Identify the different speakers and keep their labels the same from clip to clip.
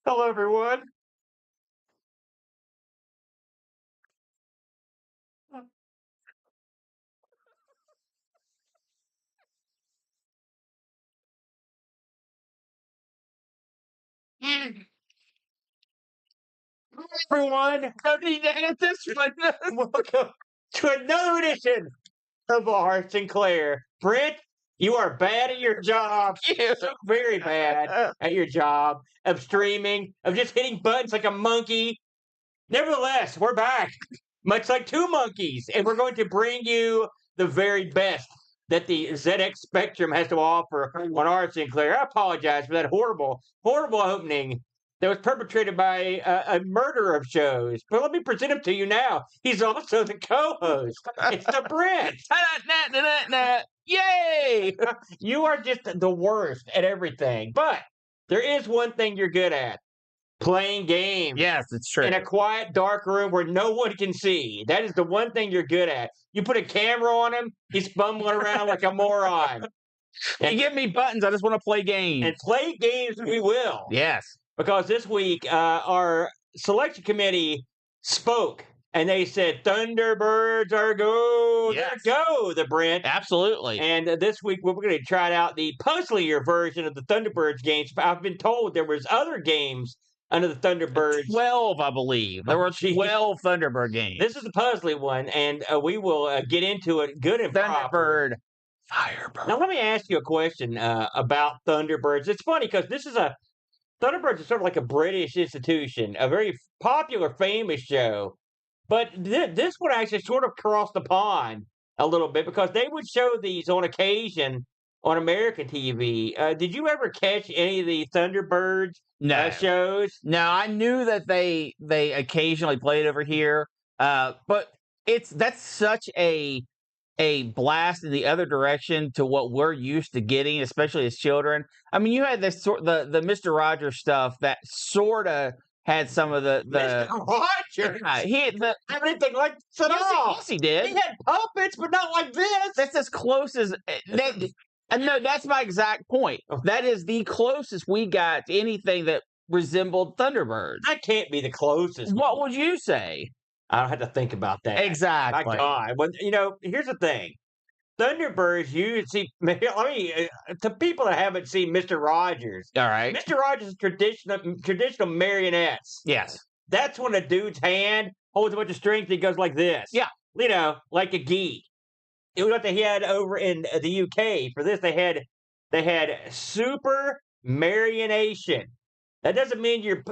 Speaker 1: Hello, everyone. Everyone, welcome to another edition of Our Sinclair. Brent, you are bad at your job. So very bad at your job of streaming, of just hitting buttons like a monkey. Nevertheless, we're back, much like two monkeys, and we're going to bring you the very best that the ZX Spectrum has to offer on Our Sinclair. I apologize for that horrible opening that was perpetrated by a murderer of shows. But let me present him to you now. He's also the co-host. It's the Brent. Yay! You are just the worst at everything. But there is one thing you're good at. Playing games.
Speaker 2: Yes, it's true.
Speaker 1: In a quiet, dark room where no one can see. That is the one thing you're good at. You put a camera on him, he's bumbling around like a moron.
Speaker 2: You give me buttons, I just want to play games.
Speaker 1: And play games we will.
Speaker 2: Yes.
Speaker 1: Because this week, our selection committee spoke, and they said, Thunderbirds are go.
Speaker 2: Yes.
Speaker 1: There go, the Brent.
Speaker 2: Absolutely.
Speaker 1: And this week, we're going to try out the puzzlier version of the Thunderbirds games. I've been told there was other games under the Thunderbirds.
Speaker 2: 12, I believe. There were 12 Thunderbird games.
Speaker 1: This is the puzzly one, and we will get into it good and proper.
Speaker 2: Thunderbird, Firebird.
Speaker 1: Now, let me ask you a question about Thunderbirds. It's funny because Thunderbirds is sort of like a British institution, a very popular, famous show. But this one actually sort of crossed the pond a little bit because they would show these on occasion on American TV. Did you ever catch any of the Thunderbirds shows?
Speaker 2: No, I knew that they occasionally played over here, but that's such a blast in the other direction to what we're used to getting, especially as children. I mean, you had this the Mr. Rogers stuff that sort of had some of the
Speaker 1: Mr. Rogers.
Speaker 2: He had
Speaker 1: everything like this at all.
Speaker 2: Yes, he did.
Speaker 1: He had puppets, but not like this.
Speaker 2: That's as close as that. No, that's my exact point. That is the closest we got to anything that resembled Thunderbirds.
Speaker 1: I can't be the closest.
Speaker 2: What would you say?
Speaker 1: I don't have to think about that.
Speaker 2: Exactly.
Speaker 1: My God. Well, here's the thing. Thunderbirds, you see, to people that haven't seen Mr. Rogers.
Speaker 2: All right.
Speaker 1: Mr. Rogers is traditional marionettes.
Speaker 2: Yes.
Speaker 1: That's when a dude's hand holds a bunch of strings and he goes like this.
Speaker 2: Yeah.
Speaker 1: Like a geek. It was what they had over in the UK. For this, they had super marionation. That doesn't mean you're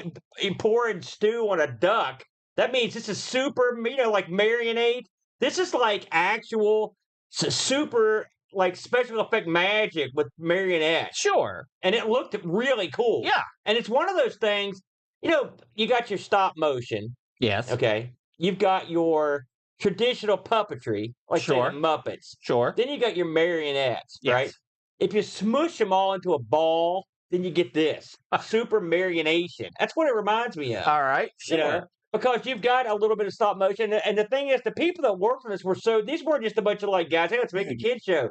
Speaker 1: pouring stew on a duck. That means this is super, like marionade. This is like actual super, like special effect magic with marionettes.
Speaker 2: Sure.
Speaker 1: And it looked really cool.
Speaker 2: Yeah.
Speaker 1: And it's one of those things, you got your stop motion.
Speaker 2: Yes.
Speaker 1: Okay. You've got your traditional puppetry, like say the Muppets.
Speaker 2: Sure.
Speaker 1: Then you got your marionettes, right? If you smush them all into a ball, then you get this super marionation. That's what it reminds me of.
Speaker 2: All right. Sure.
Speaker 1: Because you've got a little bit of stop motion. And the thing is, the people that worked on this these weren't just a bunch of like guys, hey, let's make a kid show.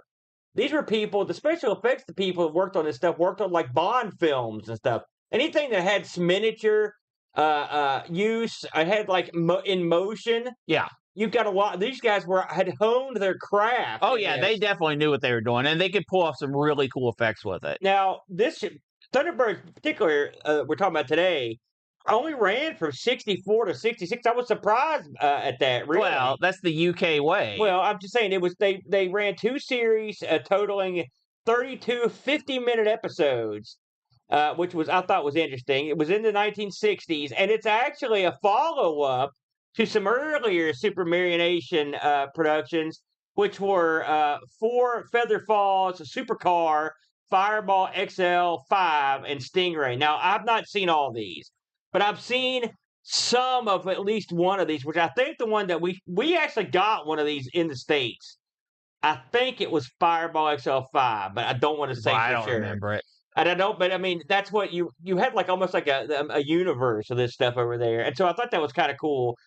Speaker 1: These were people, the special effects, the people that worked on this stuff worked on like Bond films and stuff. Anything that had miniature use, I had like in motion.
Speaker 2: Yeah.
Speaker 1: You've got a lot. These guys had honed their craft.
Speaker 2: Oh, yeah. They definitely knew what they were doing, and they could pull off some really cool effects with it.
Speaker 1: Now, this Thunderbird, in particular, we're talking about today, only ran from 64 to 66. I was surprised at that, really.
Speaker 2: Well, that's the UK way.
Speaker 1: Well, I'm just saying, they ran 2 series totaling 32 50-minute episodes, which I thought was interesting. It was in the 1960s, and it's actually a follow-up to some earlier Super Marionation productions, which were 4 Feather Falls, a Supercar, Fireball XL 5, and Stingray. Now, I've not seen all these, but I've seen some of at least one of these, which I think the one that we actually got one of these in the States. I think it was Fireball XL 5, but I don't want to say for sure.
Speaker 2: I don't remember it.
Speaker 1: And I don't, but I mean, that's what you had like almost like a universe of this stuff over there. And so I thought that was kind of cool.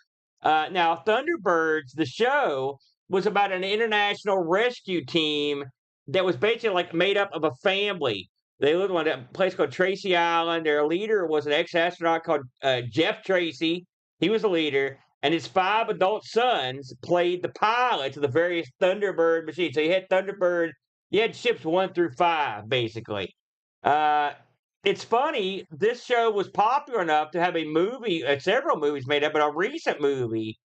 Speaker 1: Now, Thunderbirds, the show, was about an international rescue team that was basically like made up of a family. They lived on a place called Tracy Island. Their leader was an ex-astronaut called Jeff Tracy. He was the leader, and his 5 adult sons played the pilots of the various Thunderbird machines. So you had Thunderbird, you had ships 1 through 5, basically. It's funny, this show was popular enough to have a movie, several movies made up, but a recent movie.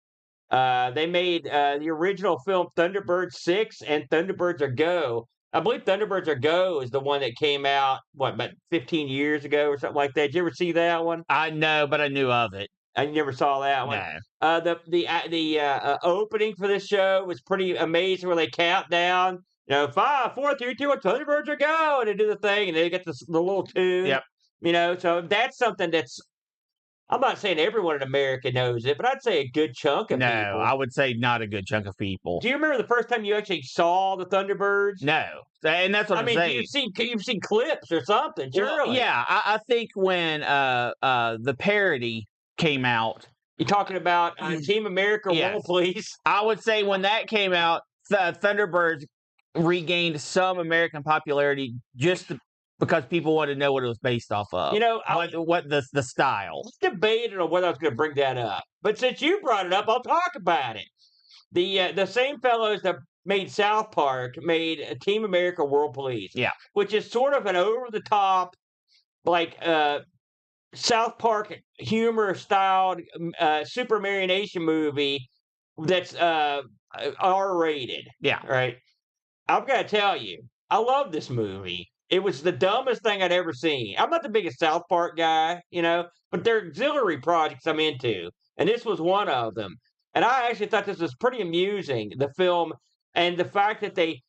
Speaker 1: They made the original film Thunderbirds 6 and Thunderbirds Are Go. I believe Thunderbirds Are Go is the one that came out, about 15 years ago or something like that. Did you ever see that one?
Speaker 2: I know, but I knew of it.
Speaker 1: I never saw that one.
Speaker 2: No.
Speaker 1: The opening for this show was pretty amazing, where they count down, 5, 4, 3, 2, 1, Thunderbirds Are Go, and they do the thing, and they get the little tune.
Speaker 2: Yep.
Speaker 1: So that's something that's. I'm not saying everyone in America knows it, but I'd say a good chunk of people.
Speaker 2: No, I would say not a good chunk of people.
Speaker 1: Do you remember the first time you actually saw the Thunderbirds?
Speaker 2: No, and that's what I'm saying.
Speaker 1: You've seen clips or something, surely.
Speaker 2: Well, yeah, I think when the parody came out,
Speaker 1: you're talking about Team America,
Speaker 2: yes.
Speaker 1: Roll Please.
Speaker 2: I would say when that came out, Thunderbirds regained some American popularity just because people wanted to know what it was based off of. What the style.
Speaker 1: I debated on whether I was going to bring that up, but since you brought it up, I'll talk about it. The same fellows that made South Park made Team America World Police.
Speaker 2: Yeah,
Speaker 1: which is sort of an over the top, like South Park humor styled super marionation movie that's R-rated.
Speaker 2: Yeah,
Speaker 1: right. I've got to tell you, I love this movie. It was the dumbest thing I'd ever seen. I'm not the biggest South Park guy, but they're auxiliary projects I'm into, and this was one of them. And I actually thought this was pretty amusing, the film, and the fact that they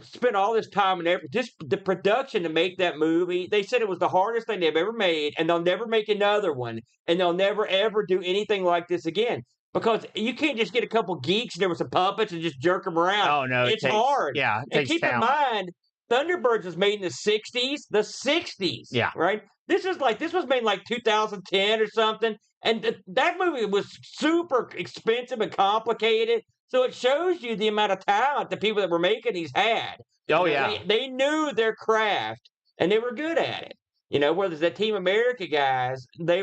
Speaker 1: spent all this time and effort, just the production to make that movie. They said it was the hardest thing they've ever made, and they'll never make another one, and they'll never, ever do anything like this again. Because you can't just get a couple geeks and there were some puppets and just jerk them around.
Speaker 2: Oh, no.
Speaker 1: It's hard.
Speaker 2: Yeah,
Speaker 1: and keep in mind, Thunderbirds was made in the 60s. The 60s.
Speaker 2: Yeah.
Speaker 1: Right? This was made in like 2010 or something. And that movie was super expensive and complicated. So it shows you the amount of talent the people that were making these had.
Speaker 2: Oh, yeah.
Speaker 1: They knew their craft and they were good at it. Whereas the Team America guys, they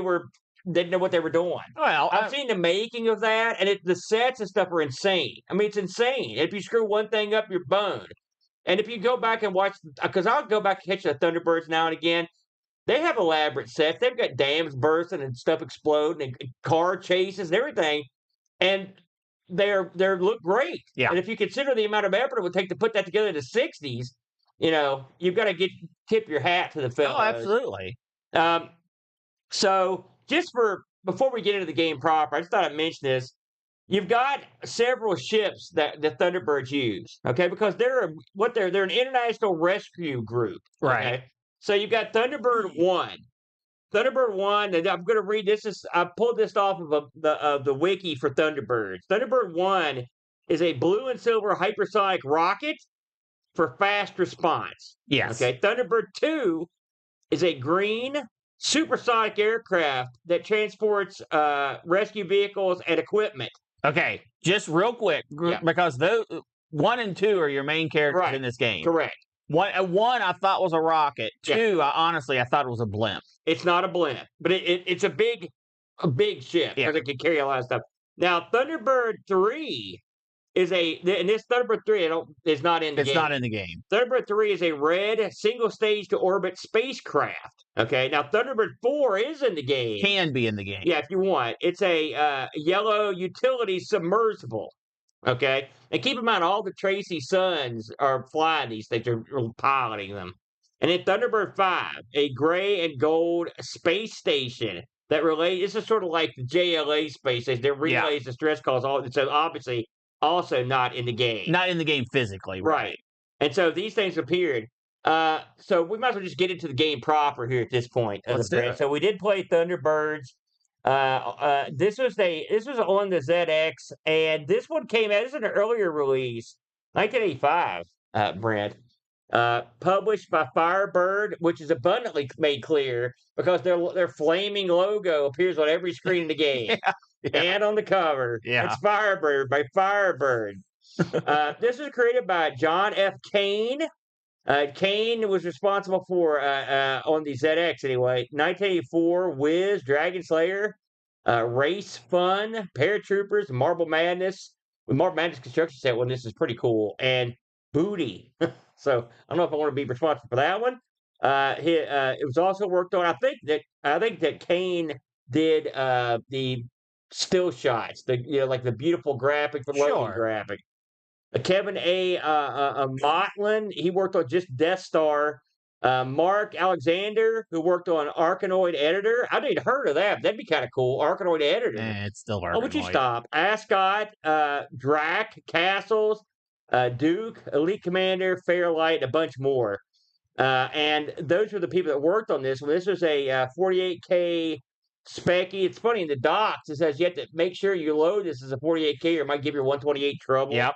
Speaker 1: didn't know what they were doing.
Speaker 2: Well,
Speaker 1: I've seen the making of that, and the sets and stuff are insane. I mean, it's insane. If you screw one thing up, you're boned. And if you go back and watch, because I'll go back and catch the Thunderbirds now and again, they have elaborate sets. They've got dams bursting and stuff exploding and car chases and everything, and they look great.
Speaker 2: Yeah.
Speaker 1: And if you consider the amount of effort it would take to put that together in the 60s, you've got to tip your hat to the fellows.
Speaker 2: Oh, absolutely.
Speaker 1: So just before we get into the game proper, I just thought I'd mention this. You've got several ships that the Thunderbirds use, okay? Because they're an international rescue group,
Speaker 2: right?
Speaker 1: Okay? So you've got Thunderbird 1. Thunderbird 1, and I'm going to read this. I pulled this off of the wiki for Thunderbirds. Thunderbird 1 is a blue and silver hypersonic rocket for fast response.
Speaker 2: Yes.
Speaker 1: Okay. Thunderbird 2 is a green supersonic aircraft that transports rescue vehicles and equipment.
Speaker 2: Okay, just real quick, because those 1 and 2 are your main characters in this game.
Speaker 1: Correct.
Speaker 2: One I thought was a rocket. 2, I thought it was a blimp.
Speaker 1: It's not a blimp, but it's a big ship because it can carry a lot of stuff. Now, Thunderbird 3 is and this Thunderbird 3 is not in the game.
Speaker 2: It's not in the game.
Speaker 1: Thunderbird 3 is a red single stage to orbit spacecraft. Okay, now Thunderbird 4 is in the game.
Speaker 2: Can be in the game.
Speaker 1: Yeah, if you want. It's a yellow utility submersible. Okay, and keep in mind all the Tracy sons are flying these things, they're piloting them. And then Thunderbird 5, a gray and gold space station that relays. This is sort of like the JLA space station that relays the stress calls. So obviously also not in the game.
Speaker 2: Not in the game physically,
Speaker 1: right? And so these things appeared. So we might as well just get into the game proper here at this point.
Speaker 2: Let's do it.
Speaker 1: So we did play Thunderbirds. This was on the ZX, and this one came out. This is an earlier release, 1985. Brent. Published by Firebird, which is abundantly made clear because their flaming logo appears on every screen in the game and on the cover.
Speaker 2: Yeah.
Speaker 1: It's Firebird by Firebird. This was created by John F. Kane Kane was responsible for on the ZX anyway. 1984, Wiz, Dragon Slayer, Race Fun, Paratroopers, Marble Madness. With Marble Madness construction set one, this is pretty cool. And Booty. So I don't know if I want to be responsible for that one. It was also worked on. I think that Kane did the still shots, like the beautiful graphic, the Logan
Speaker 2: Sure.
Speaker 1: graphic. Kevin Motlin, he worked on just Death Star. Mark Alexander, who worked on Arkanoid Editor. I didn't heard of that. That'd be kind of cool. Arkanoid Editor.
Speaker 2: It's still
Speaker 1: Oh, would you
Speaker 2: Arkanoid.
Speaker 1: stop? Ascot, Drac, Castles, Duke, Elite Commander, Fairlight, a bunch more. And those were the people that worked on this one. This was a 48K specky. It's funny in the docs, it says you have to make sure you load this as a 48K or it might give your 128 trouble.
Speaker 2: Yep.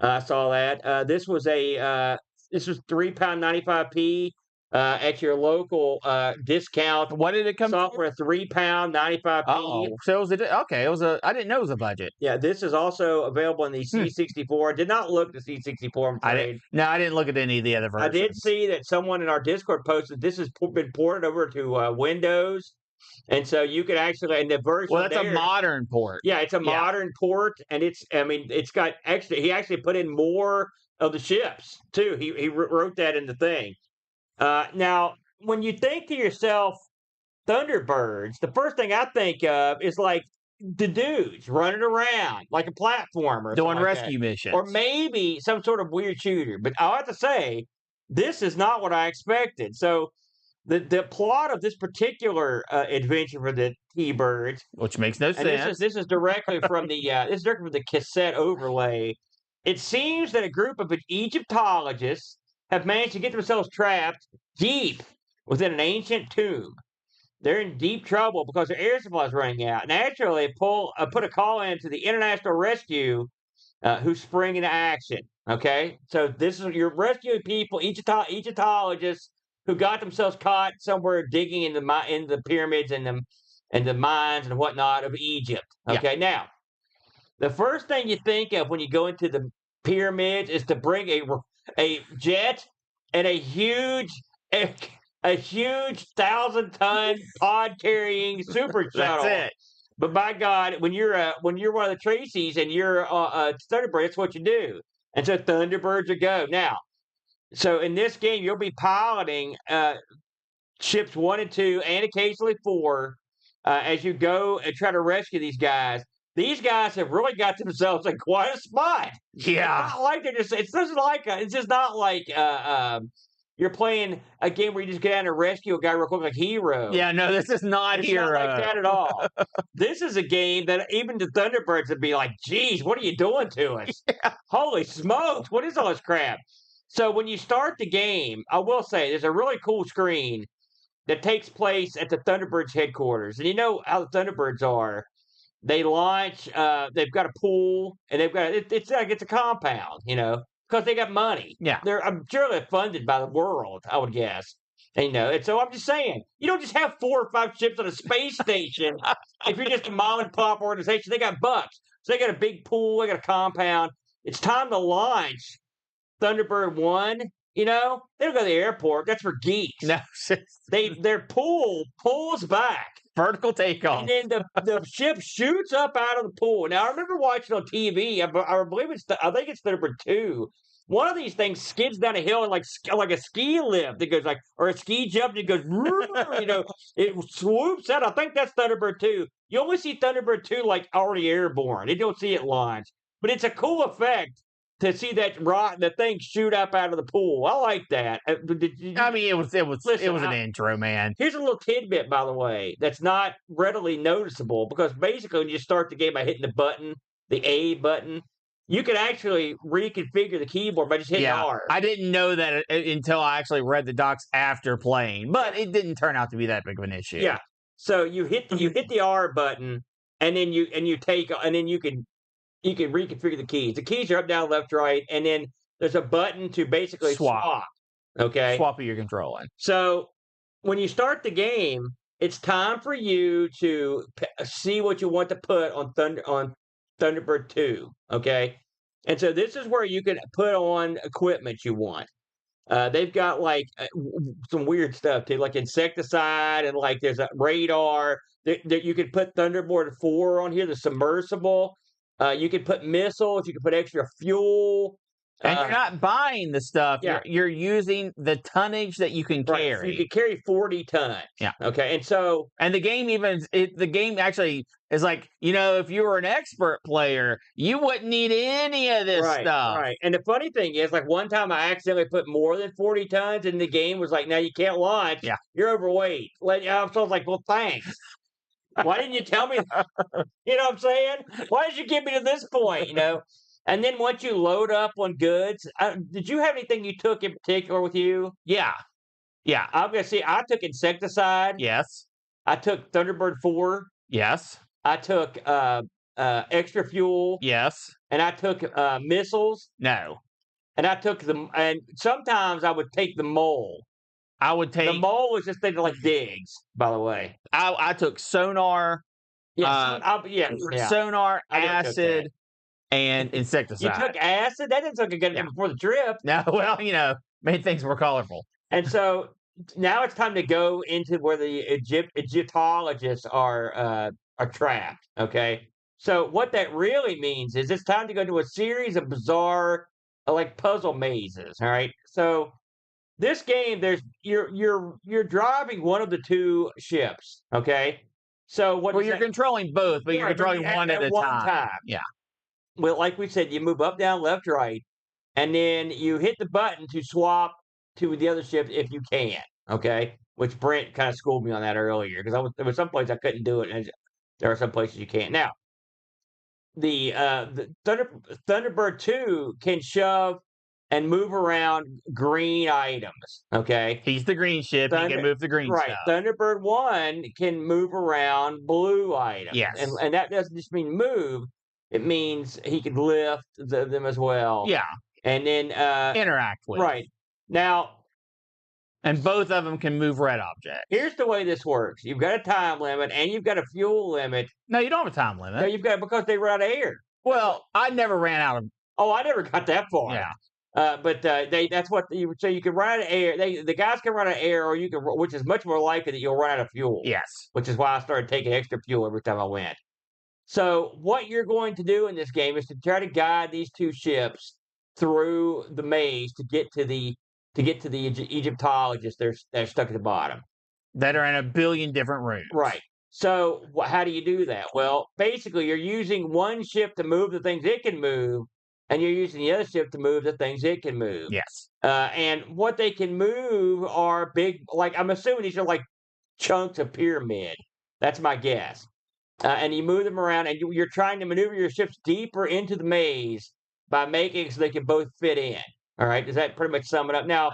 Speaker 1: I saw that. This was £3.95p at your local discount.
Speaker 2: What did it come
Speaker 1: software? £3.95p.
Speaker 2: Oh, so it was okay. It was I didn't know it was a budget.
Speaker 1: Yeah, this is also available in the C64. Did not look at the C64. I'm afraid.
Speaker 2: I didn't look at any of the other versions.
Speaker 1: I did see that someone in our Discord posted this has been ported over to Windows. And so you could actually, and the version.
Speaker 2: Well, that's a modern port.
Speaker 1: Yeah, it's a modern port, and it's got extra. He actually put in more of the ships too. He wrote that in the thing. Now, when you think to yourself, Thunderbirds, the first thing I think of is like the dudes running around like a platformer,
Speaker 2: doing
Speaker 1: like
Speaker 2: rescue missions,
Speaker 1: or maybe some sort of weird shooter. But I have to say, this is not what I expected. So. The plot of this particular adventure for the T-Birds,
Speaker 2: which makes no sense.
Speaker 1: This is directly from the cassette overlay. It seems that a group of Egyptologists have managed to get themselves trapped deep within an ancient tomb. They're in deep trouble because their air supply is running out. Naturally, they put a call in to the International Rescue, who spring into action. Okay, so this is your rescuing people, Egyptologists, who got themselves caught somewhere digging in the pyramids and the mines and whatnot of Egypt. Okay, now the first thing you think of when you go into the pyramids is to bring a jet and a huge 1,000-ton pod carrying super shuttle.
Speaker 2: That's it.
Speaker 1: But by God, when you're one of the Tracy's and you're a Thunderbird, that's what you do. And so Thunderbirds are go now. So in this game, you'll be piloting ships 1 and 2, and occasionally 4, as you go and try to rescue these guys. These guys have really got themselves in quite a spot.
Speaker 2: Yeah,
Speaker 1: it's not like it's just not like you're playing a game where you just get out and rescue a guy real quick like Hero.
Speaker 2: Yeah, no, this is not Hero.
Speaker 1: Not like that at all. This is a game that even the Thunderbirds would be like, "Geez, what are you doing to us? Yeah. Holy smokes, what is all this crap?" So when you start the game, I will say there's a really cool screen that takes place at the Thunderbirds headquarters. And you know how the Thunderbirds are. They launch, they've got a pool, and it's a compound, because they got money.
Speaker 2: Yeah.
Speaker 1: I'm sure they're funded by the world, I would guess. And so I'm just saying, you don't just have 4 or 5 ships on a space station if you're just a mom and pop organization. They got bucks. So they got a big pool, they got a compound. It's time to launch Thunderbird 1, they don't go to the airport. That's for geeks. No, their pool pulls back.
Speaker 2: Vertical takeoff.
Speaker 1: And then the ship shoots up out of the pool. Now, I remember watching on TV, I believe I think it's Thunderbird 2. One of these things skids down a hill and like a ski lift. It goes or a ski jump, and it goes, it swoops out. I think that's Thunderbird 2. You only see Thunderbird 2 like already airborne. You don't see it launch. But it's a cool effect to see the thing shoot up out of the pool. I like that.
Speaker 2: It was an intro, man.
Speaker 1: Here's a little tidbit, by the way, that's not readily noticeable, because basically when you start the game by hitting the A button, you can actually reconfigure the keyboard by just hitting R.
Speaker 2: I didn't know that until I actually read the docs after playing, but it didn't turn out to be that big of an issue.
Speaker 1: Yeah. So you hit the R button, and then you can reconfigure the keys. The keys are up, down, left, right, and then there's a button to basically swap. Okay?
Speaker 2: Swap who you're controlling.
Speaker 1: So when you start the game, it's time for you to see what you want to put on Thunderbird 2. Okay? And so this is where you can put on equipment you want. They've got like some weird stuff too, like insecticide, and like there's a radar that you could put Thunderbird 4 on here, the submersible. You could put missiles, you could put extra fuel.
Speaker 2: And you're not buying the stuff.
Speaker 1: Yeah.
Speaker 2: You're using the tonnage that you can
Speaker 1: Right,
Speaker 2: carry.
Speaker 1: you could carry 40 tons.
Speaker 2: Yeah.
Speaker 1: Okay, and so
Speaker 2: And the game actually is like, if you were an expert player, you wouldn't need any of this stuff.
Speaker 1: Right. And the funny thing is, like one time I accidentally put more than 40 tons, and the game was like, "Now you can't launch.
Speaker 2: Yeah.
Speaker 1: You're overweight." So I was like, "Well, thanks. Why didn't you tell me?" You know what I'm saying? Why did you get me to this point? And then once you load up on goods, did you have anything you took in particular with you?
Speaker 2: Yeah. Yeah.
Speaker 1: I'm gonna see. I took insecticide.
Speaker 2: Yes.
Speaker 1: I took Thunderbird 4.
Speaker 2: Yes.
Speaker 1: I took extra fuel.
Speaker 2: Yes.
Speaker 1: And I took missiles.
Speaker 2: No.
Speaker 1: And I took them. And sometimes I would take the mole.
Speaker 2: I would take
Speaker 1: the mole was just thinking like digs. By the way,
Speaker 2: I took sonar. Sonar, acid, and insecticide.
Speaker 1: You took acid? That didn't sound good before the trip.
Speaker 2: No, well, made things more colorful.
Speaker 1: And so now it's time to go into where the Egyptologists are trapped. Okay, so what that really means is it's time to go to a series of bizarre, like puzzle mazes. All right, so this game, you're driving one of the two ships. Okay, so
Speaker 2: you're controlling both, but you're controlling one at a time. Yeah.
Speaker 1: Well, like we said, you move up, down, left, right, and then you hit the button to swap to the other ship if you can. Okay, which Brent kind of schooled me on that earlier because there was some places I couldn't do it, and there are some places you can't. Now, the Thunderbird 2 can shove and move around green items. Okay,
Speaker 2: he's the green ship. He can move the green stuff.
Speaker 1: Thunderbird 1 can move around blue items.
Speaker 2: Yes,
Speaker 1: and that doesn't just mean move. It means he can lift them as well.
Speaker 2: Yeah.
Speaker 1: And then
Speaker 2: interact with.
Speaker 1: Right. Now,
Speaker 2: and both of them can move red objects.
Speaker 1: Here's the way this works. You've got a time limit and you've got a fuel limit.
Speaker 2: No, you don't have a time limit.
Speaker 1: No, you've got because they run out of air.
Speaker 2: Well, I never ran out of.
Speaker 1: Oh, I never got that far.
Speaker 2: Yeah.
Speaker 1: But that's what you can run out of air. The guys can run out of air, or you can, which is much more likely that you'll run out of fuel.
Speaker 2: Yes.
Speaker 1: Which is why I started taking extra fuel every time I went. So what you're going to do in this game is to try to guide these two ships through the maze to get to the Egyptologists. They're stuck at the bottom.
Speaker 2: That are in a billion different rooms.
Speaker 1: Right. So how do you do that? Well, basically, you're using one ship to move the things it can move, and you're using the other ship to move the things it can move.
Speaker 2: Yes.
Speaker 1: And what they can move are big, like I'm assuming these are like chunks of pyramid. That's my guess. And you move them around, and you're trying to maneuver your ships deeper into the maze by making it so they can both fit in. All right, does that pretty much sum it up? Now,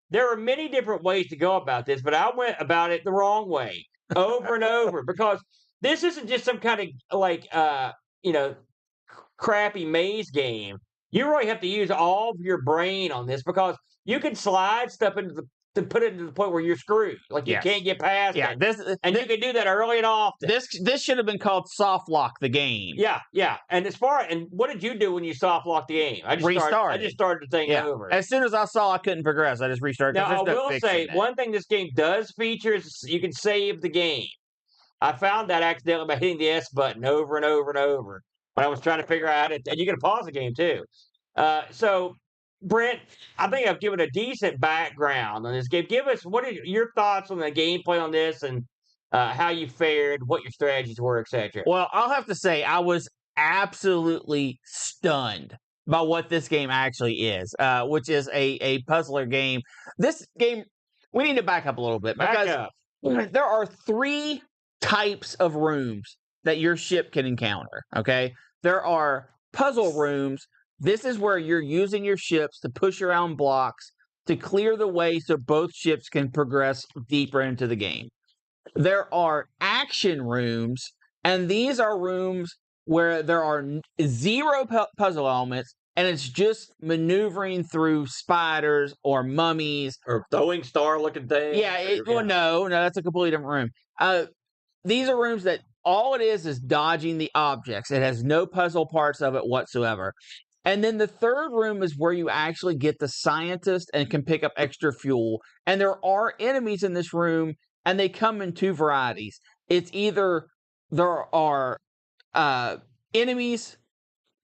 Speaker 1: there are many different ways to go about this, but I went about it the wrong way over and over because this isn't just some kind of like crappy maze game. You really have to use all of your brain on this because you can slide stuff to put it to the point where you're screwed. Like you can't get past it. You can do that early and often.
Speaker 2: This should have been called soft lock the game.
Speaker 1: Yeah. And what did you do when you soft locked the game? I just started the thing over.
Speaker 2: As soon as I saw I couldn't progress, I just restarted.
Speaker 1: Now I will say one thing this game does feature is you can save the game. I found that accidentally by hitting the S button over and over and over when I was trying to figure out it. And you can pause the game too. So Brent, I think I've given a decent background on this game. Give us what are your thoughts on the gameplay on this and how you fared, what your strategies were, etc.
Speaker 2: Well, I'll have to say I was absolutely stunned by what this game actually is, which is a puzzler game. This game, we need to back up a little bit because there are 3 types of rooms that your ship can encounter. Okay, there are puzzle rooms. This is where you're using your ships to push around blocks to clear the way so both ships can progress deeper into the game. There are action rooms, and these are rooms where there are 0 puzzle elements, and it's just maneuvering through spiders or mummies.
Speaker 1: Or throwing star-looking things.
Speaker 2: Yeah, no, that's a completely different room. These are rooms that all it is dodging the objects. It has no puzzle parts of it whatsoever. And then the third room is where you actually get the scientist and can pick up extra fuel. And there are enemies in this room, and they come in two varieties. It's either there are enemies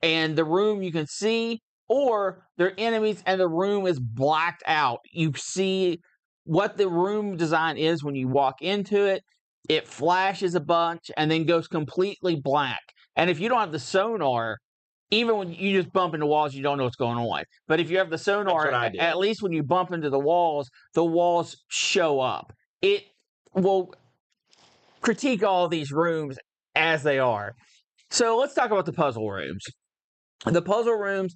Speaker 2: and the room you can see, or they're enemies and the room is blacked out. You see what the room design is when you walk into it. It flashes a bunch and then goes completely black. And if you don't have the sonar, even when you just bump into walls, you don't know what's going on. But if you have the sonar, at least when you bump into the walls show up. It will critique all these rooms as they are. So let's talk about the puzzle rooms. The puzzle rooms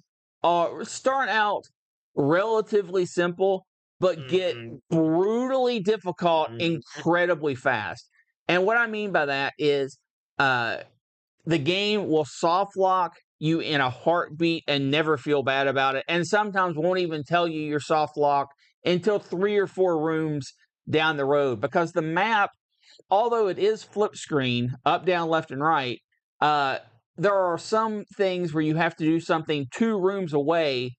Speaker 2: start out relatively simple, but get brutally difficult incredibly fast. And what I mean by that is the game will soft lock you in a heartbeat and never feel bad about it. And sometimes won't even tell you you're soft locked until 3 or 4 rooms down the road. Because the map, although it is flip screen, up, down, left, and right, there are some things where you have to do something 2 rooms away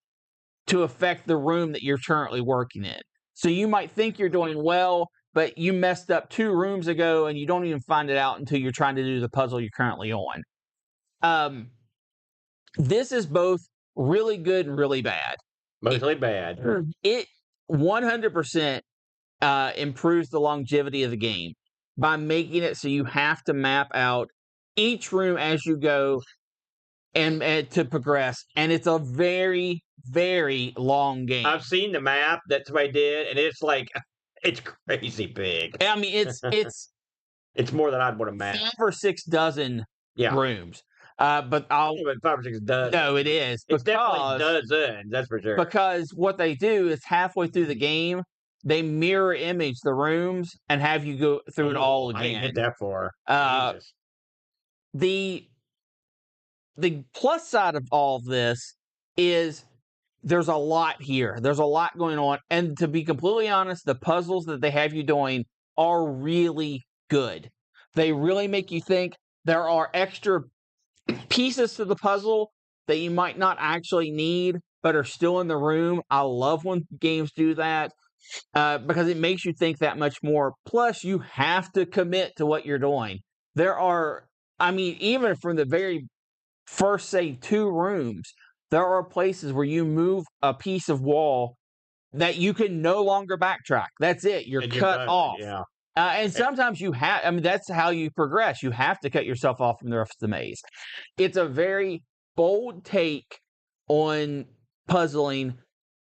Speaker 2: to affect the room that you're currently working in. So you might think you're doing well, but you messed up 2 rooms ago and you don't even find it out until you're trying to do the puzzle you're currently on. This is both really good and really bad.
Speaker 1: Mostly bad.
Speaker 2: It 100% improves the longevity of the game by making it so you have to map out each room as you go and to progress. And it's a very, very long game.
Speaker 1: I've seen the map that somebody did, and it's like, it's crazy big.
Speaker 2: I mean, it's
Speaker 1: it's more than I'd want to map.
Speaker 2: 5 or 6 dozen rooms. But I'll
Speaker 1: 5 or 6 dozen.
Speaker 2: No, it is.
Speaker 1: It's definitely dozens, that's for sure.
Speaker 2: Because what they do is halfway through the game, they mirror image the rooms and have you go through it all again.
Speaker 1: I didn't hit that far.
Speaker 2: The plus side of all of this is there's a lot here. There's a lot going on. And to be completely honest, the puzzles that they have you doing are really good. They really make you think. There are extra pieces to the puzzle that you might not actually need, but are still in the room. I love when games do that because it makes you think that much more. Plus, you have to commit to what you're doing. Even from the very first, say, 2 rooms, there are places where you move a piece of wall that you can no longer backtrack. That's it. You're cut off.
Speaker 1: Yeah.
Speaker 2: And sometimes you have, that's how you progress. You have to cut yourself off from the rest of the maze. It's a very bold take on puzzling.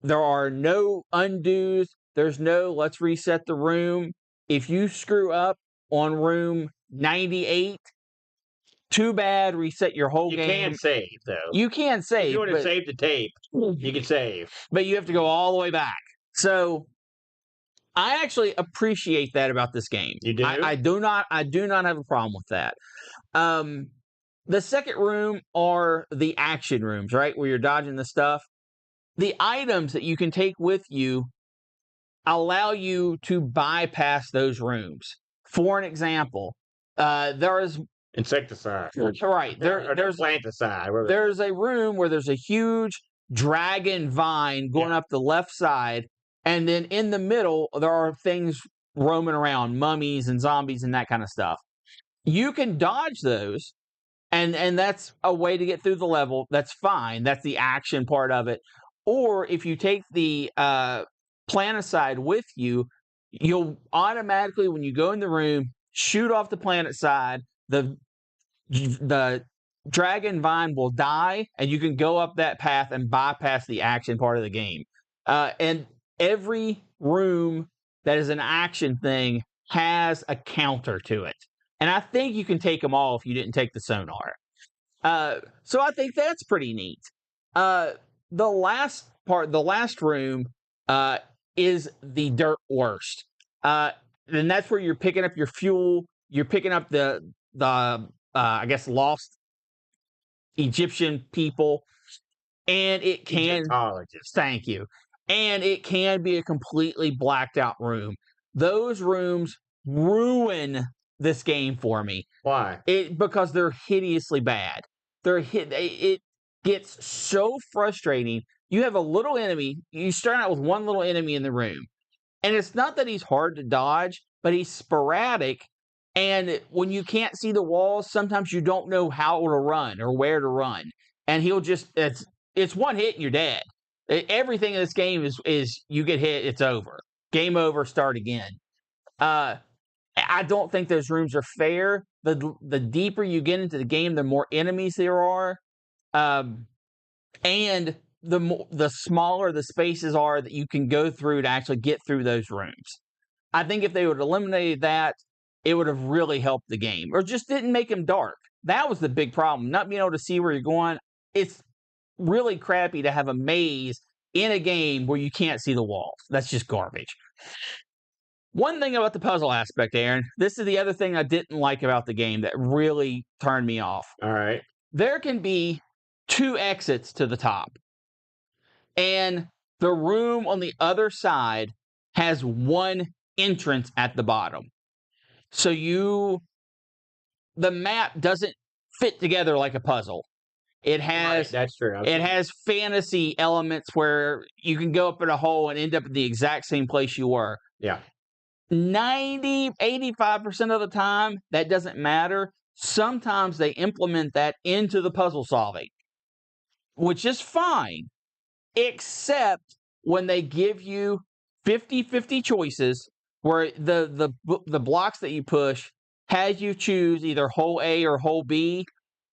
Speaker 2: There are no undos. There's no let's reset the room. If you screw up on room 98, too bad, reset your whole game.
Speaker 1: You can save, though.
Speaker 2: You can save.
Speaker 1: If you want to save the tape, you can save.
Speaker 2: But you have to go all the way back. So I actually appreciate that about this game.
Speaker 1: You do?
Speaker 2: I do not have a problem with that. The second room are the action rooms, right? Where you're dodging the stuff. The items that you can take with you allow you to bypass those rooms. For an example, there is
Speaker 1: insecticide.
Speaker 2: Right. There's
Speaker 1: planticide.
Speaker 2: There's a room where there's a huge dragon vine going up the left side, and then in the middle there are things roaming around, mummies and zombies and that kind of stuff. You can dodge those, and that's a way to get through the level. That's fine. That's the action part of it. Or if you take the planticide with you, you'll automatically, when you go in the room, shoot off the planticide. The dragon vine will die, and you can go up that path and bypass the action part of the game. And every room that is an action thing has a counter to it. And I think you can take them all if you didn't take the sonar. So I think that's pretty neat. The last room is the dirt worst. And that's where you're picking up your fuel. You're picking up the I guess lost Egyptian people, and it can thank you, and it can be a completely blacked out room. Those rooms ruin this game for me.
Speaker 1: Why?
Speaker 2: Because they're hideously bad. gets so frustrating. You have a little enemy. You start out with one little enemy in the room. And it's not that he's hard to dodge, but he's sporadic. And when you can't see the walls, sometimes you don't know how to run or where to run. And he'll just, it's one hit and you're dead. Everything in this game is you get hit, it's over. Game over, start again. I don't think those rooms are fair. The deeper you get into the game, the more enemies there are. And the smaller the spaces are that you can go through to actually get through those rooms. I think if they would have eliminated that, it would have really helped the game. Or just didn't make them dark. That was the big problem. Not being able to see where you're going. It's really crappy to have a maze in a game where you can't see the walls. That's just garbage. One thing about the puzzle aspect, Aaron, this is the other thing I didn't like about the game that really turned me off.
Speaker 1: All right.
Speaker 2: There can be 2 exits to the top. And the room on the other side has 1 entrance at the bottom. So the map doesn't fit together like a puzzle. It has
Speaker 1: That's true.
Speaker 2: It has fantasy elements where you can go up in a hole and end up in the exact same place you were.
Speaker 1: Yeah.
Speaker 2: 85% of the time, that doesn't matter. Sometimes they implement that into the puzzle solving, which is fine, except when they give you 50-50 choices where the blocks that you push has you choose either hole A or hole B,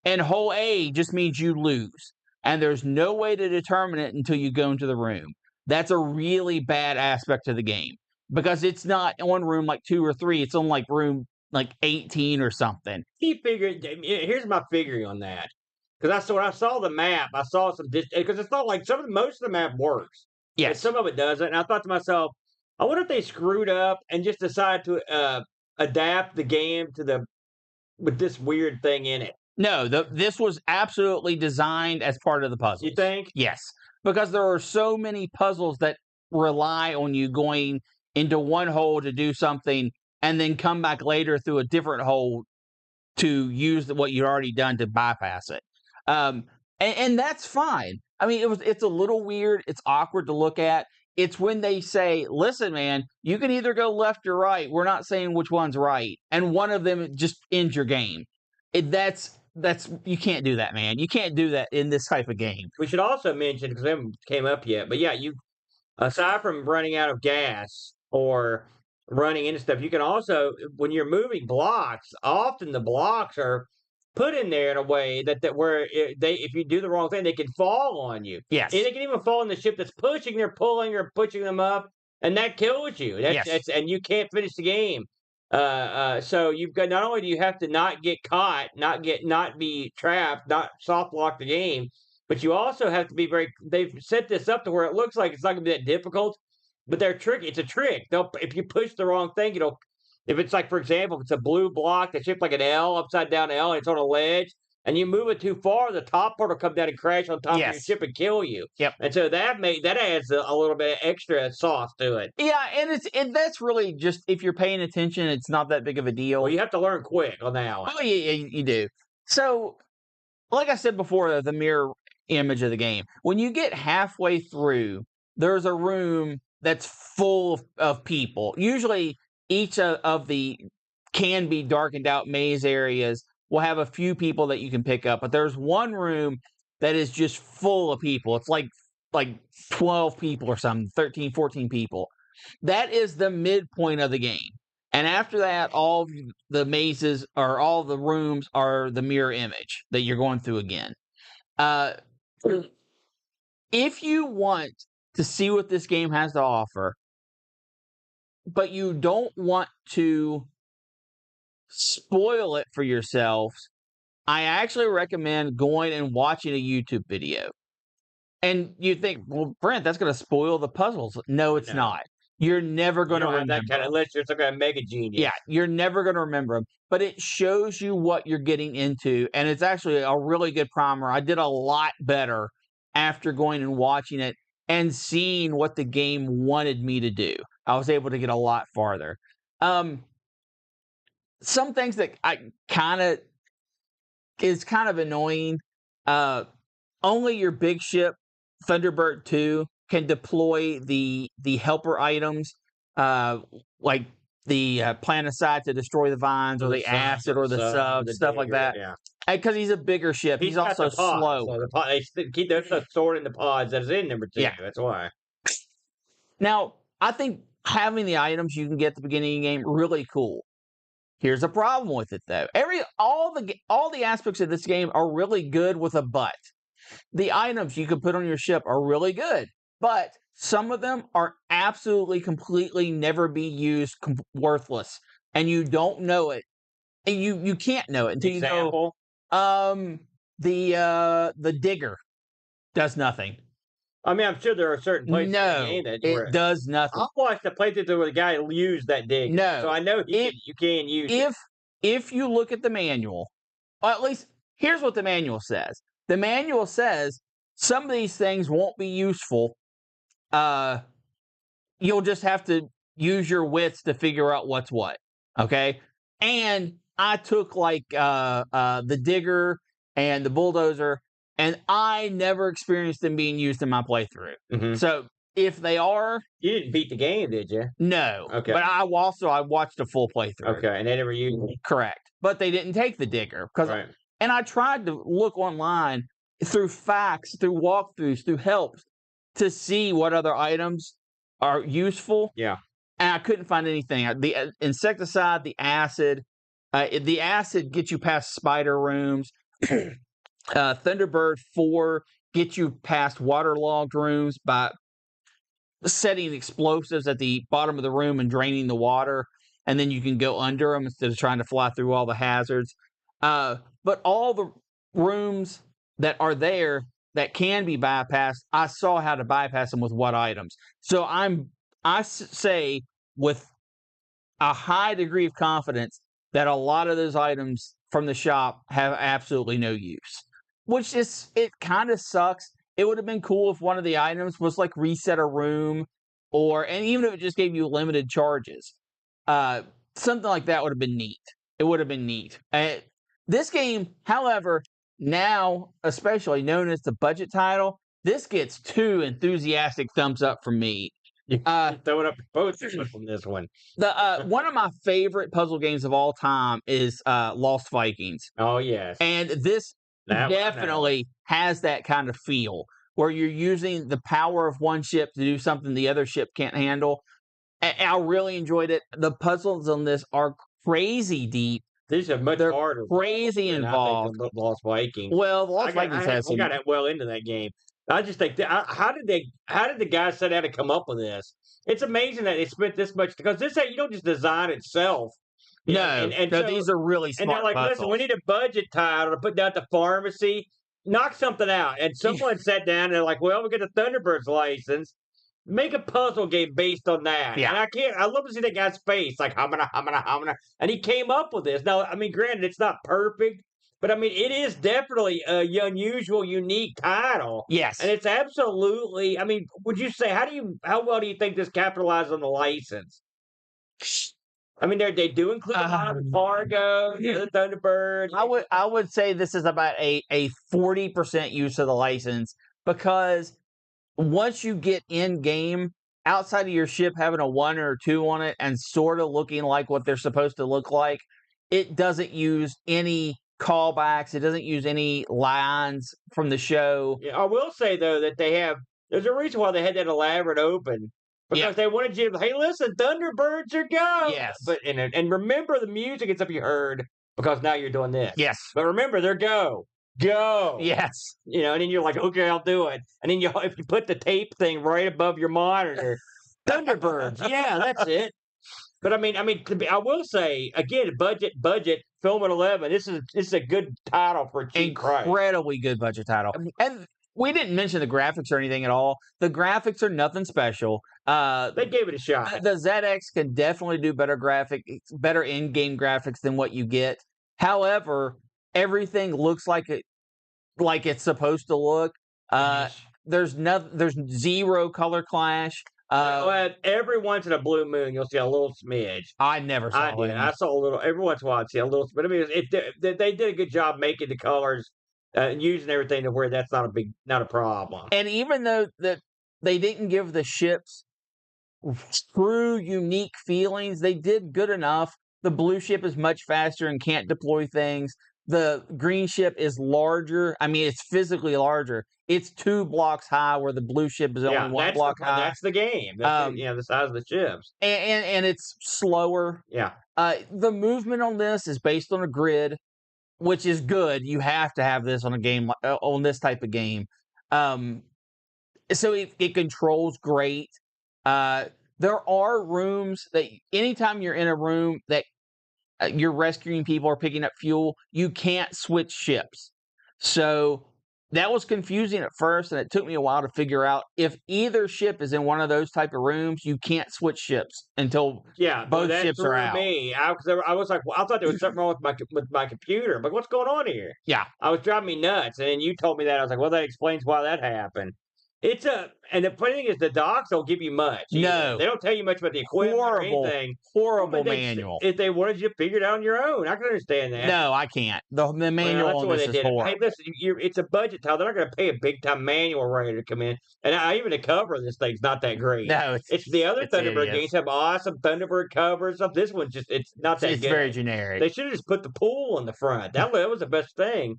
Speaker 2: and hole A just means you lose. And there's no way to determine it until you go into the room. That's a really bad aspect of the game. Because it's not on room like 2 or 3, it's on like room like 18 or something.
Speaker 1: Here's my figuring on that. Because when I saw the map, I saw some because it's not like most of the map works.
Speaker 2: Yes.
Speaker 1: And some of it doesn't. And I thought to myself, I wonder if they screwed up and just decided to adapt the game with this weird thing in it.
Speaker 2: No, this was absolutely designed as part of the puzzle.
Speaker 1: You think?
Speaker 2: Yes. Because there are so many puzzles that rely on you going into one hole to do something and then come back later through a different hole to use what you've already done to bypass it. And that's fine. I mean, it's a little weird. It's awkward to look at. It's when they say, listen, man, you can either go left or right. We're not saying which one's right. And one of them just ends your game. That's you can't do that, man. You can't do that in this type of game.
Speaker 1: We should also mention, because it haven't came up yet, but yeah, aside from running out of gas or running into stuff, you can also, when you're moving blocks, often the blocks are put in there in a way that where if you do the wrong thing, they can fall on you.
Speaker 2: Yes.
Speaker 1: And they can even fall on the ship that's pushing or pulling or pushing them up, and that kills you. And you can't finish the game. So you've got, not only do you have to not get caught, not be trapped, not soft lock the game, but you also have to be they've set this up to where it looks like it's not gonna be that difficult, but it's a trick. If you push the wrong thing, if it's like, for example, if it's a blue block that's shaped like an L, upside down L, and it's on a ledge, and you move it too far, the top part will come down and crash on top of your ship and kill you.
Speaker 2: Yep.
Speaker 1: And so that adds a little bit of extra sauce to it.
Speaker 2: Yeah, and that's really just, if you're paying attention, it's not that big of a deal.
Speaker 1: Well, you have to learn quick on that one.
Speaker 2: Oh, yeah, you do. So, like I said before, the mirror image of the game. When you get halfway through, there's a room that's full of people. Usually, each of the can be darkened out maze areas will have a few people that you can pick up, but there's one room that is just full of people. It's like 12 people or something, 13, 14 people. That is the midpoint of the game. And after that, all the mazes or all the rooms are the mirror image that you're going through again. If you want to see what this game has to offer, but you don't want to spoil it for yourselves, I actually recommend going and watching a YouTube video. And you think, well, Brent, that's going to spoil the puzzles. No, it's not. You're never going to remember
Speaker 1: that kind of list. You're like a mega genius.
Speaker 2: Yeah, you're never going to remember them. But it shows you what you're getting into, and it's actually a really good primer. I did a lot better after going and watching it and seeing what the game wanted me to do. I was able to get a lot farther. Some things that is kind of annoying. only your big ship, Thunderbird 2, can deploy the helper items, like the planticide to destroy the vines, or the acid, or the sub, stuff like that.
Speaker 1: Yeah.
Speaker 2: Because he's a bigger ship, he's
Speaker 1: got
Speaker 2: also
Speaker 1: the pod,
Speaker 2: slow.
Speaker 1: So the pod, they keep their stuff stored in the pods that's in number 2.
Speaker 2: Yeah.
Speaker 1: That's why.
Speaker 2: Now, I think having the items you can get at the beginning of the game really cool. Here's a problem with it, though. All the aspects of this game are really good with a but. The items you can put on your ship are really good, but some of them are absolutely, completely never be used, worthless, and you don't know it. And you can't know it until you go. The digger does nothing.
Speaker 1: I mean, I'm sure there are certain places in the game that
Speaker 2: it does nothing.
Speaker 1: I've watched the playthrough where the guy used that digger.
Speaker 2: No,
Speaker 1: So I know you can use it.
Speaker 2: If you look at the manual, or at least here's what the manual says. The manual says some of these things won't be useful. You'll just have to use your wits to figure out what's what. Okay? And I took like the digger and the bulldozer, and I never experienced them being used in my playthrough.
Speaker 1: Mm-hmm.
Speaker 2: So if they are,
Speaker 1: you didn't beat the game, did you?
Speaker 2: No.
Speaker 1: Okay.
Speaker 2: But I watched a full playthrough.
Speaker 1: Okay, and they never used it.
Speaker 2: Correct. But they didn't take the digger
Speaker 1: Right.
Speaker 2: And I tried to look online through facts, through walkthroughs, through helps to see what other items are useful.
Speaker 1: Yeah.
Speaker 2: And I couldn't find anything. The insecticide, the acid gets you past spider rooms. Thunderbird 4 gets you past waterlogged rooms by setting explosives at the bottom of the room and draining the water, and then you can go under them instead of trying to fly through all the hazards. But all the rooms that are there that can be bypassed, I saw how to bypass them with what items. So I say with a high degree of confidence that a lot of those items from the shop have absolutely no use, which it kind of sucks. It would have been cool if one of the items was like reset a room, and even if it just gave you limited charges, something like that would have been neat. It would have been neat. This game, however, now especially known as the budget title, this gets 2 enthusiastic thumbs up from me.
Speaker 1: Throw it up both from this one.
Speaker 2: One of my favorite puzzle games of all time is Lost Vikings.
Speaker 1: Oh yes,
Speaker 2: and this definitely has that kind of feel where you're using the power of one ship to do something the other ship can't handle. I really enjoyed it. The puzzles on this are crazy deep.
Speaker 1: These are much harder.
Speaker 2: Crazy involved.
Speaker 1: I think Lost Vikings.
Speaker 2: Well, Lost Vikings has some.
Speaker 1: I got well into that game. I just think how did the guys set out to come up with this? It's amazing that they spent this much, because you don't just design itself.
Speaker 2: No, so these are really smart.
Speaker 1: And they're like,
Speaker 2: puzzles.
Speaker 1: listen, we need a budget title to put down at the pharmacy. Knock something out. And someone sat down and they're like, well, we get the Thunderbirds license. Make a puzzle game based on that.
Speaker 2: Yeah.
Speaker 1: And I love to see that guy's face, like, hamana. And he came up with this. Now, I mean, granted, it's not perfect, but I mean, it is definitely a unusual, unique title.
Speaker 2: Yes.
Speaker 1: And it's absolutely, I mean, would you say, how well do you think this capitalized on the license? I mean, they do include Fargo, the Thunderbird.
Speaker 2: I would say this is about a 40% use of the license, because once you get in game, outside of your ship having a 1 or 2 on it and sort of looking like what they're supposed to look like, it doesn't use any callbacks. It doesn't use any lines from the show.
Speaker 1: Yeah, I will say though that there's a reason why they had that elaborate open. Because they wanted you to, hey, listen, Thunderbirds are go.
Speaker 2: Yes.
Speaker 1: But and remember the music and stuff you heard, because now you're doing this.
Speaker 2: Yes.
Speaker 1: But remember, they're go. Go.
Speaker 2: Yes.
Speaker 1: And then you're like, okay, I'll do it. And then if you put the tape thing right above your monitor, Thunderbirds. Yeah, that's it. But I mean, I will say again, budget, film at 11. This is a good title for a cheap price.
Speaker 2: Incredibly good budget title. And we didn't mention the graphics or anything at all. The graphics are nothing special.
Speaker 1: They gave it a shot.
Speaker 2: The ZX can definitely do better in-game graphics than what you get. However, everything looks like it's supposed to look. There's zero color clash.
Speaker 1: Every once in a blue moon, you'll see a little smidge.
Speaker 2: I never saw it.
Speaker 1: I saw a little. Every once in a while, I'd see a little. But I mean, they did a good job making the colors using everything to where that's not a problem.
Speaker 2: And even though that they didn't give the ships true unique feelings, they did good enough. The blue ship is much faster and can't deploy things. The green ship is larger. I mean, it's physically larger. It's 2 blocks high, where the blue ship is only 1 block high.
Speaker 1: That's the game. That's the size of the ships.
Speaker 2: And it's slower.
Speaker 1: Yeah.
Speaker 2: The movement on this is based on a grid, which is good. You have to have this on a game on this type of game. So it controls great. There are rooms that anytime you're in a room that you're rescuing people or picking up fuel, you can't switch ships. So that was confusing at first, and it took me a while to figure out if either ship is in one of those type of rooms, you can't switch ships until both ships are out.
Speaker 1: Me. I was like, well, I thought there was something wrong with my computer. But what's going on here?
Speaker 2: Yeah.
Speaker 1: I was driving me nuts, and then you told me that. I was like, well, that explains why that happened. And the funny thing is, the docs don't give you much.
Speaker 2: No.
Speaker 1: They don't tell you much about the equipment or anything.
Speaker 2: Horrible manual.
Speaker 1: If they wanted you to figure it out on your own, I can understand that.
Speaker 2: No, I can't. The manual on this is horrible.
Speaker 1: Hey, listen, it's a budget title. They're not going to pay a big time manual writer to come in. And even the cover of this thing's not that great.
Speaker 2: No,
Speaker 1: it's the other Thunderbird games have awesome Thunderbird covers stuff. This one's it's not that good.
Speaker 2: It's very generic.
Speaker 1: They should have just put the pool on the front. That was the best thing.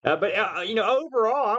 Speaker 1: But overall,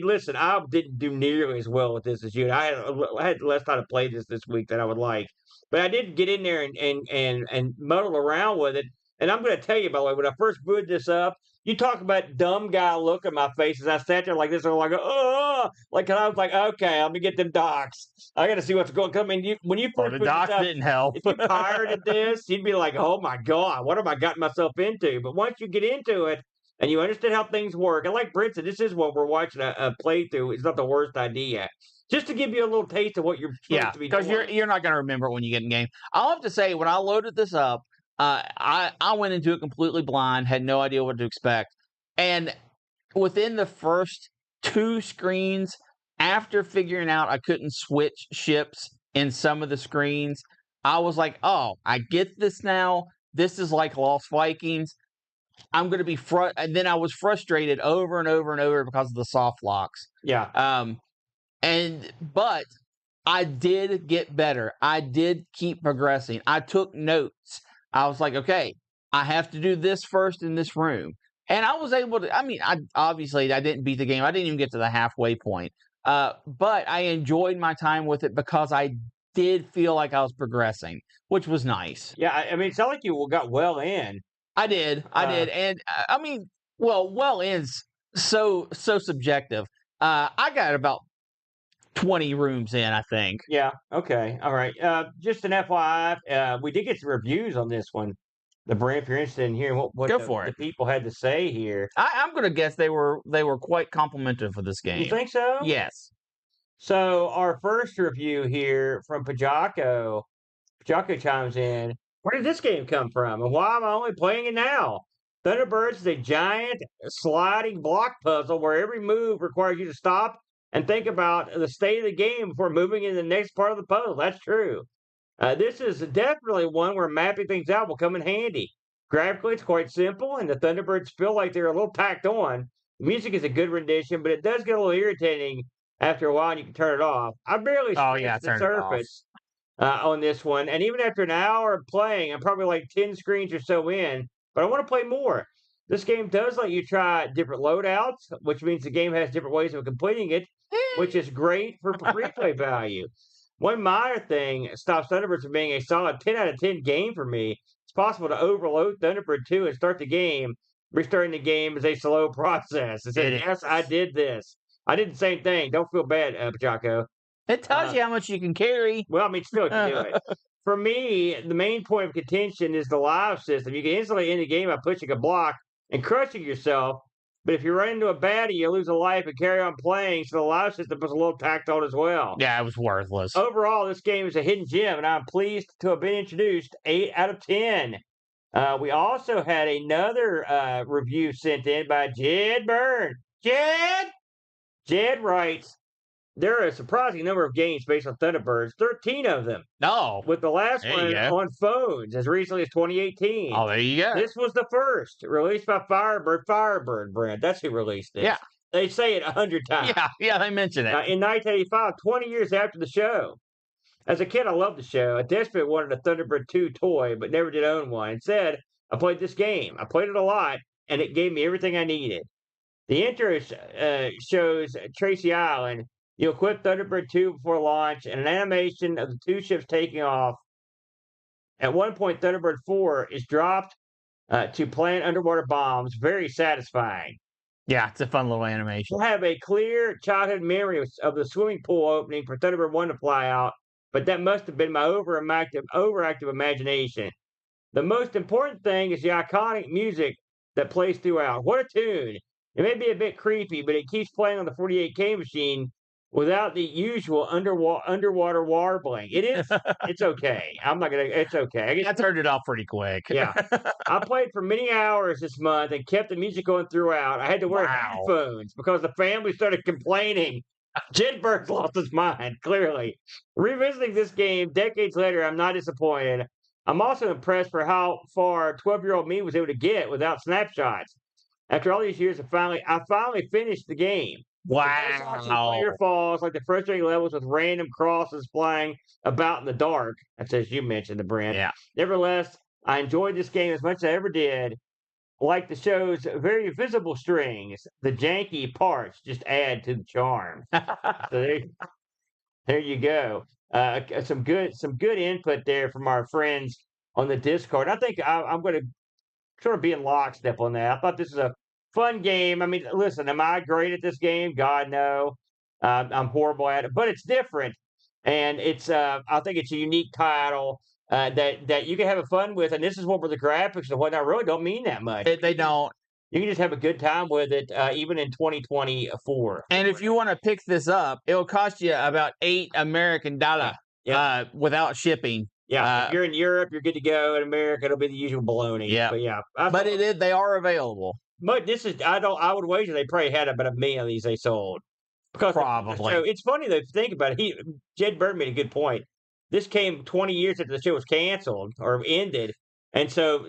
Speaker 1: listen, I didn't do nearly as well with this as you. I had less time to play this week than I would like, but I did get in there and muddle around with it. And I'm going to tell you, by the way, when I first booted this up, you talk about dumb guy look in my face as I sat there like this, and I'm like, oh, like I was like, okay, let me get them docs. I got to see what's going. I mean, when you first
Speaker 2: the docs didn't help.
Speaker 1: If you pirated this, you'd be like, oh my god, what have I gotten myself into? But once you get into it, and you understand how things work. And like Brent said, this is what we're watching a playthrough. It's not the worst idea. Just to give you a little taste of what you're supposed to be doing.
Speaker 2: Because you're not going to remember it when you get in game. I'll have to say, when I loaded this up, I went into it completely blind, had no idea what to expect. And within the first 2 screens, after figuring out I couldn't switch ships in some of the screens, I was like, oh, I get this now. This is like Lost Vikings. I'm going to be and then I was frustrated over and over and over because of the soft locks.
Speaker 1: Yeah.
Speaker 2: But I did get better. I did keep progressing. I took notes. I was like, okay, I have to do this first in this room. And I was able to, I didn't beat the game. I didn't even get to the halfway point. But I enjoyed my time with it because I did feel like I was progressing, which was nice.
Speaker 1: Yeah. It sounded like you got well in.
Speaker 2: I did. And well in's so subjective. I got about 20 rooms in, I think.
Speaker 1: Yeah. Okay. All right. Just an FYI, we did get some reviews on this one. The brand, if you're interested in hearing what the people had to say here.
Speaker 2: I'm going to guess they were quite complimentary for this game.
Speaker 1: You think so?
Speaker 2: Yes.
Speaker 1: So our first review here from Pajako chimes in. Where did this game come from, and why am I only playing it now? Thunderbirds is a giant sliding block puzzle where every move requires you to stop and think about the state of the game before moving into the next part of the puzzle. That's true. This is definitely one where mapping things out will come in handy. Graphically, it's quite simple, and the Thunderbirds feel like they're a little tacked on. The music is a good rendition, but it does get a little irritating after a while, and you can turn it off. I barely scratched the surface on this one, and even after an hour of playing, I'm probably like 10 screens or so in, but I want to play more. This game does let you try different loadouts, which means the game has different ways of completing it, which is great for replay value. One minor thing stops Thunderbirds from being a solid 10 out of 10 game for me. It's possible to overload Thunderbird 2 and start the game. Restarting the game is a slow process. It says, yes, I did this. I did the same thing. Don't feel bad, Pajako.
Speaker 2: It tells you how much you can carry.
Speaker 1: Well, still you can do it. For me, the main point of contention is the live system. You can instantly end the game by pushing a block and crushing yourself. But if you run into a baddie, you lose a life and carry on playing. So the live system was a little tacked on as well.
Speaker 2: Yeah, it was worthless.
Speaker 1: Overall, this game is a hidden gem, and I'm pleased to have been introduced 8 out of 10. We also had another review sent in by Jed Byrne. Jed writes, there are a surprising number of games based on Thunderbirds, 13 of them,
Speaker 2: No.
Speaker 1: with the last
Speaker 2: There you
Speaker 1: one
Speaker 2: go.
Speaker 1: on phones as recently as 2018.
Speaker 2: Oh, there you go.
Speaker 1: This was the first, released by Firebird brand. That's who released this.
Speaker 2: Yeah.
Speaker 1: They say it 100 times.
Speaker 2: Yeah, they mention it.
Speaker 1: In 1985, 20 years after the show. As a kid, I loved the show. I desperately wanted a Thunderbird 2 toy, but never did own one. Instead, I played this game. I played it a lot, and it gave me everything I needed. The intro shows Tracy Island. You equip Thunderbird 2 before launch, and an animation of the two ships taking off. At one point, Thunderbird 4 is dropped to plant underwater bombs. Very satisfying.
Speaker 2: Yeah, it's a fun little animation.
Speaker 1: I have a clear childhood memory of the swimming pool opening for Thunderbird 1 to fly out, but that must have been my overactive imagination. The most important thing is the iconic music that plays throughout. What a tune! It may be a bit creepy, but it keeps playing on the 48K machine without the usual underwater warbling. It is. It's okay. I'm not gonna. It's okay.
Speaker 2: I turned it off pretty quick.
Speaker 1: Yeah. I played for many hours this month and kept the music going throughout. I had to wear headphones because the family started complaining. Jedberg's lost his mind, clearly. Revisiting this game decades later, I'm not disappointed. I'm also impressed for how far 12-year-old me was able to get without snapshots. After all these years, I finally finished the game.
Speaker 2: Wow.
Speaker 1: Player falls like the frustrating levels with random crosses flying about in the dark. That's as you mentioned, the brand.
Speaker 2: Yeah.
Speaker 1: Nevertheless, I enjoyed this game as much as I ever did. Like the show's very visible strings, the janky parts just add to the charm. So there you go. Some good input there from our friends on the Discord. I think I'm going to sort of be in lockstep on that. I thought this was a fun game. I mean, listen, am I great at this game? God, no. I'm horrible at it, but it's different, and it's. I think it's a unique title that you can have fun with. And this is what where the graphics and whatnot really don't mean that much.
Speaker 2: They don't.
Speaker 1: You can just have a good time with it, even in 2024.
Speaker 2: And if you want to pick this up, it'll cost you about $8 American without shipping.
Speaker 1: Yeah, if you're in Europe, you're good to go. In America, it'll be the usual baloney.
Speaker 2: Yeah,
Speaker 1: but yeah,
Speaker 2: but they are available.
Speaker 1: But this is I would wager they probably had about 1 million of these they sold. Because
Speaker 2: probably.
Speaker 1: So it's funny though, if you think about it. Jed Bird made a good point. This came 20 years after the show was canceled or ended, and so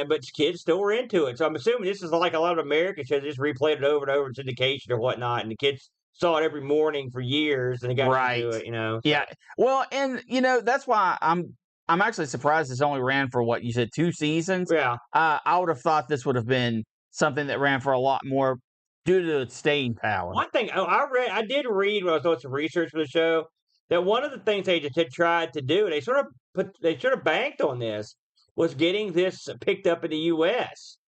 Speaker 1: but kids still were into it. So I'm assuming this is like a lot of American shows. They just replayed it over and over in syndication or whatnot, and the kids saw it every morning for years, and they got into it.
Speaker 2: Yeah. Well, and that's why I'm actually surprised this only ran for what you said 2 seasons.
Speaker 1: Yeah.
Speaker 2: I would have thought this would have been something that ran for a lot more due to its staying power.
Speaker 1: One thing I did read when I was doing some research for the show that one of the things they just had tried to do, they sort of banked on this, was getting this picked up in the U.S.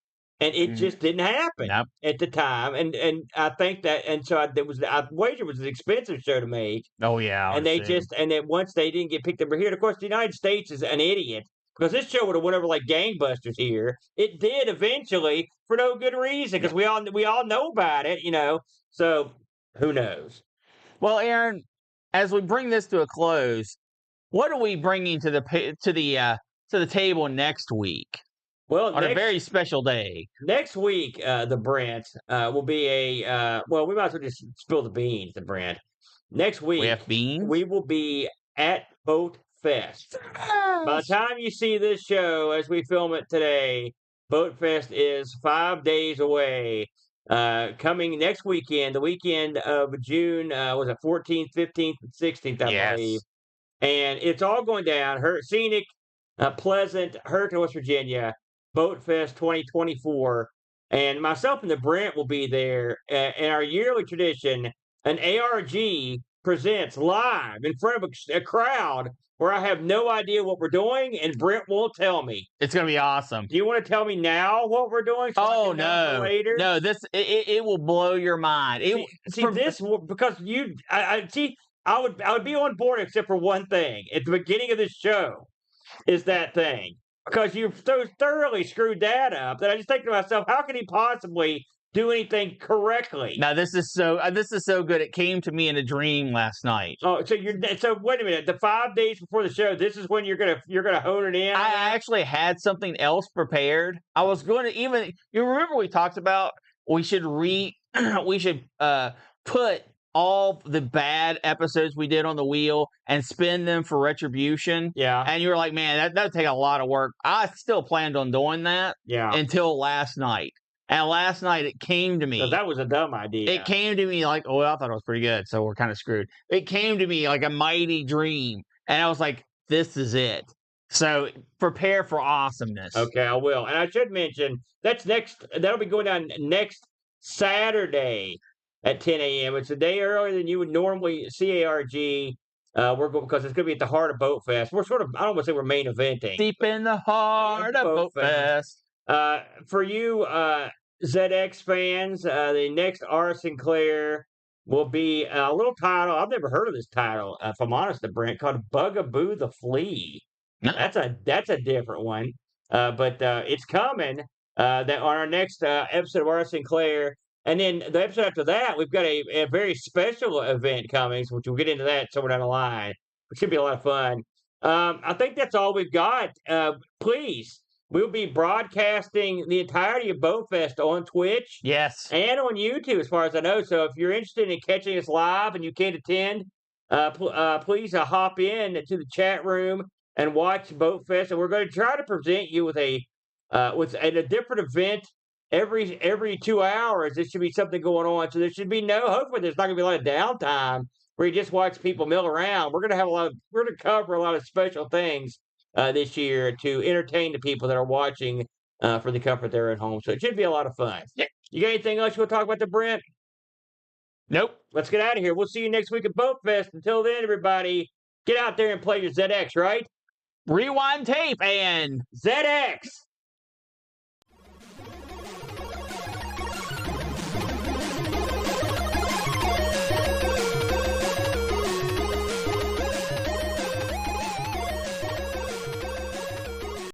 Speaker 1: and it just didn't happen at the time. And I think that, and so I wager it was an expensive show to make.
Speaker 2: Oh yeah,
Speaker 1: and then once they didn't get picked up here, and of course the United States is an idiot. Because this show would have went over like gangbusters here. It did eventually for no good reason. Because we all know about it, So who knows?
Speaker 2: Well, Aaron, as we bring this to a close, what are we bringing to the table next week?
Speaker 1: Well,
Speaker 2: on a very special day.
Speaker 1: Next week, the Brent will be well, we might as well just spill the beans. The Brent. Next week,
Speaker 2: we have beans.
Speaker 1: We will be at Boatfest. Yes. By the time you see this show, as we film it today, Boatfest is 5 days away. Coming next weekend, the weekend of June, was it 14th, 15th, and 16th, I believe. And it's all going down. Scenic, pleasant, Hurricane, West Virginia, Boatfest 2024. And myself and the Brent will be there. In our yearly tradition, an ARG presents live in front of a crowd where I have no idea what we're doing, and Brent won't tell me.
Speaker 2: It's going to be awesome.
Speaker 1: Do you want to tell me now what we're doing?
Speaker 2: So no. Later? No, it will blow your mind.
Speaker 1: Because I would be on board except for one thing. At the beginning of this show is that thing. Because you've so thoroughly screwed that up that I just think to myself, how can he possibly do anything correctly?
Speaker 2: Now this is so good. It came to me in a dream last night.
Speaker 1: Oh, so wait a minute. The 5 days before the show, this is when you're gonna hone it in.
Speaker 2: I actually had something else prepared. I was going to you remember we talked about we should put all the bad episodes we did on the wheel and spin them for retribution.
Speaker 1: Yeah.
Speaker 2: And you were like, man, that would take a lot of work. I still planned on doing that until last night. And last night it came to me.
Speaker 1: That was a dumb idea.
Speaker 2: It came to me like, oh, I thought it was pretty good. So we're kind of screwed. It came to me like a mighty dream. And I was like, this is it. So prepare for awesomeness.
Speaker 1: Okay, I will. And I should mention that'll be going down next Saturday at 10 a.m. It's a day earlier than you would normally see ARG. We're going because it's going to be at the heart of Boatfest. We're sort of, I don't want to say we're main eventing.
Speaker 2: Deep in the heart of Boatfest.
Speaker 1: For you ZX fans, the next Our Sinclair will be a little title. I've never heard of this title, if I'm honest, Brent, called Bugaboo the Flea. That's a different one, but it's coming. That on our next episode of Our Sinclair, and then the episode after that, we've got a very special event coming, which we'll get into that somewhere down the line. It should be a lot of fun. I think that's all we've got. Please, we'll be broadcasting the entirety of Boatfest on Twitch, and on YouTube, as far as I know. So if you're interested in catching us live and you can't attend, please hop in to the chat room and watch Boatfest, and we're going to try to present you with a different event every 2 hours. There should be something going on, so there should be hopefully there's not going to be a lot of downtime where you just watch people mill around. We're going to cover a lot of special things this year to entertain the people that are watching for the comfort they're at home. So it should be a lot of fun. You got anything else you want to talk about, Brent?
Speaker 2: Nope.
Speaker 1: Let's get out of here. We'll see you next week at Boatfest. Until then, everybody, get out there and play your ZX, right?
Speaker 2: Rewind tape and
Speaker 1: ZX.